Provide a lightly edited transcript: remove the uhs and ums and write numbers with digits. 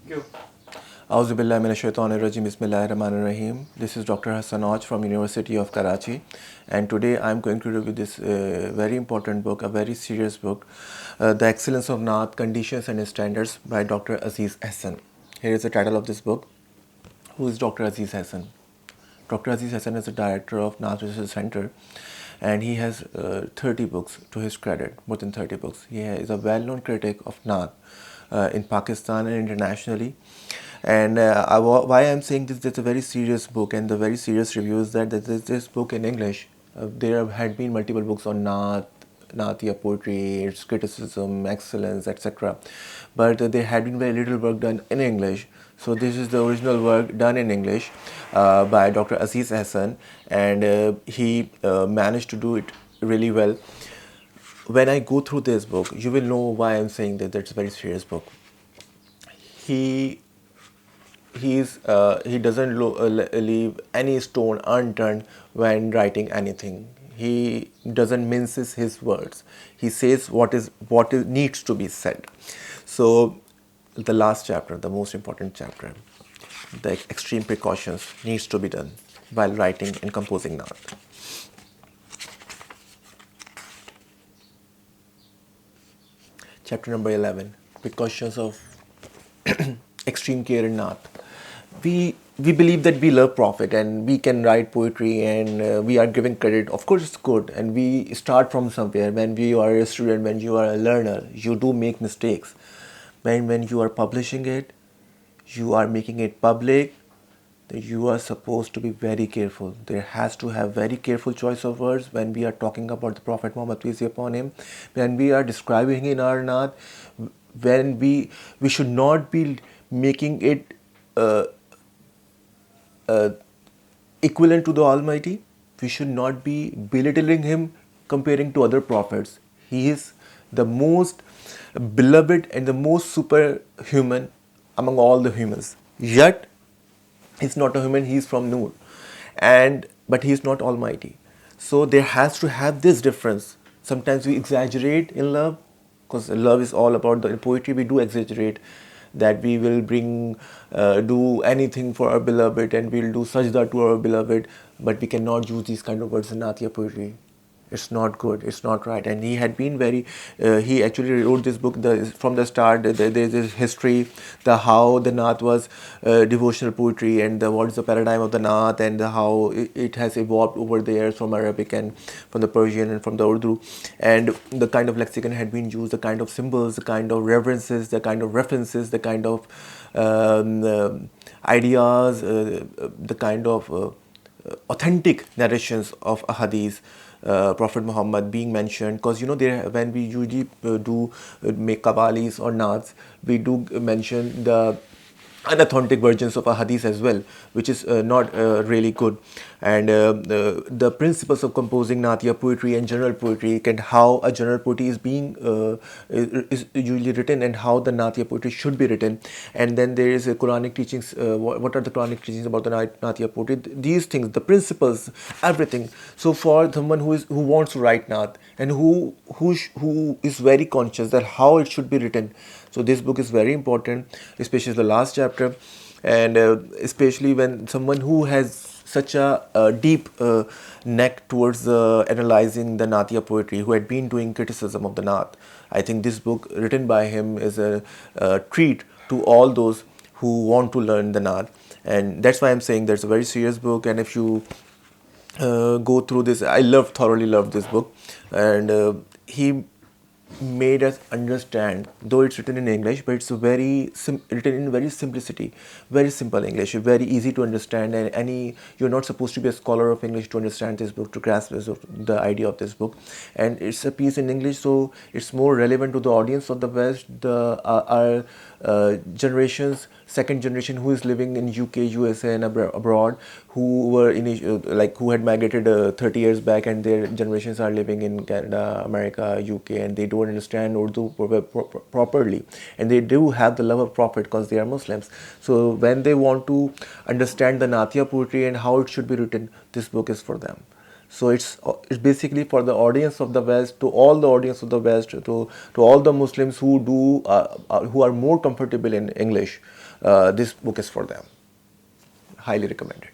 Go. 𝐂𝐎𝐲 Bismillahirrahmanirrahim. This is Dr. Hassan Auj from University of Karachi, and today I'm going to review this very important book, a very serious book, The Excellence of Naat, Conditions and Standards by Dr. Aziz Ahsan. Here is the title of this book. Who is Dr. Aziz Ahsan? Dr. Aziz Ahsan is the director of Naat Research Centre, and he has 30 books to his credit, more than 30 books. He is a well-known critic of Naat in Pakistan and internationally. And why I'm saying this, it's a very serious book, and the very serious review is that this book in English, there had been multiple books on Naat, Naatia poetry, its criticism, excellence, etc. But there had been very little work done in English. So this is the original work done in English by Dr. Aziz Ahsan, and he managed to do it really well. When I go through this book, you will know why I'm saying that it's a very serious book. He he doesn't leave any stone unturned when writing anything. He doesn't minces his words. He says what needs to be said. So the last chapter, the most important chapter, the extreme precautions needs to be done while writing and composing Naat. Chapter number 11, precautions of extreme care in Naat. We believe that we love Prophet and we can write poetry, and we are giving credit. Of course, it's good, and we start from somewhere. When we are a student, when you are a learner, you do make mistakes. When you are publishing it, you are making it public. You are supposed to be very careful. There has to have very careful choice of words when we are talking about the Prophet Muhammad, peace be upon him. When we are describing in our Naat, when we should not be making it uh, equivalent to the Almighty. We should not be belittling him, comparing to other prophets. He is the most beloved and the most superhuman among all the humans. Yet, he's not a human, he's from Noor. And but he is not Almighty. So there has to have this difference. Sometimes we exaggerate in love, because love is all about the poetry. We do exaggerate that we will do anything for our beloved, and we'll do sajda to our beloved, but we cannot use these kind of words in Naatia poetry. It's not good, it's not right. And he had been very he actually wrote this book from the start. There's this history, the how the Naat was devotional poetry, and what is the paradigm of the Naat, and how it has evolved over the years from Arabic and from the Persian and from the Urdu, and the kind of lexicon had been used, the kind of symbols, the kind of references, the kind of references, the kind of ideas, the kind of authentic narrations of ahadith, Prophet Muhammad being mentioned. Because there, when we usually do make qawwalis or naats, we do mention the unauthentic versions of ahadith as well, which is not really good. And the principles of composing Naatia poetry and general poetry, and how a general poetry is being is usually written, and how the Naatia poetry should be written. And then there is a Quranic teachings. What are the Quranic teachings about the Naatia poetry? These things, the principles, everything. So for someone who wants to write Naat, and who is very conscious that how it should be written, so this book is very important, especially the last chapter, and especially when someone who has such a deep neck towards analyzing the Naatia poetry, who had been doing criticism of the Naat. I think this book written by him is a treat to all those who want to learn the Naat. And that's why I'm saying that's a very serious book. And if you go through this, thoroughly love this book. And he made us understand, though it's written in English, but it's written in very simplicity, very simple English, very easy to understand. And you're not supposed to be a scholar of English to understand this book, to grasp the idea of this book. And it's a piece in English, so it's more relevant to the audience of the West, our generations, second generation who is living in UK, USA, and abroad, who were who had migrated 30 years back, and their generations are living in Canada, America, UK, and they don't understand Urdu properly, and they do have the love of Prophet because they are Muslims. So when they want to understand the Naatia poetry and how it should be written, this book is for them. So it's basically for the audience of the West, to all the audience of the West, to all the Muslims who are more comfortable in English, this book is for them. Highly recommended.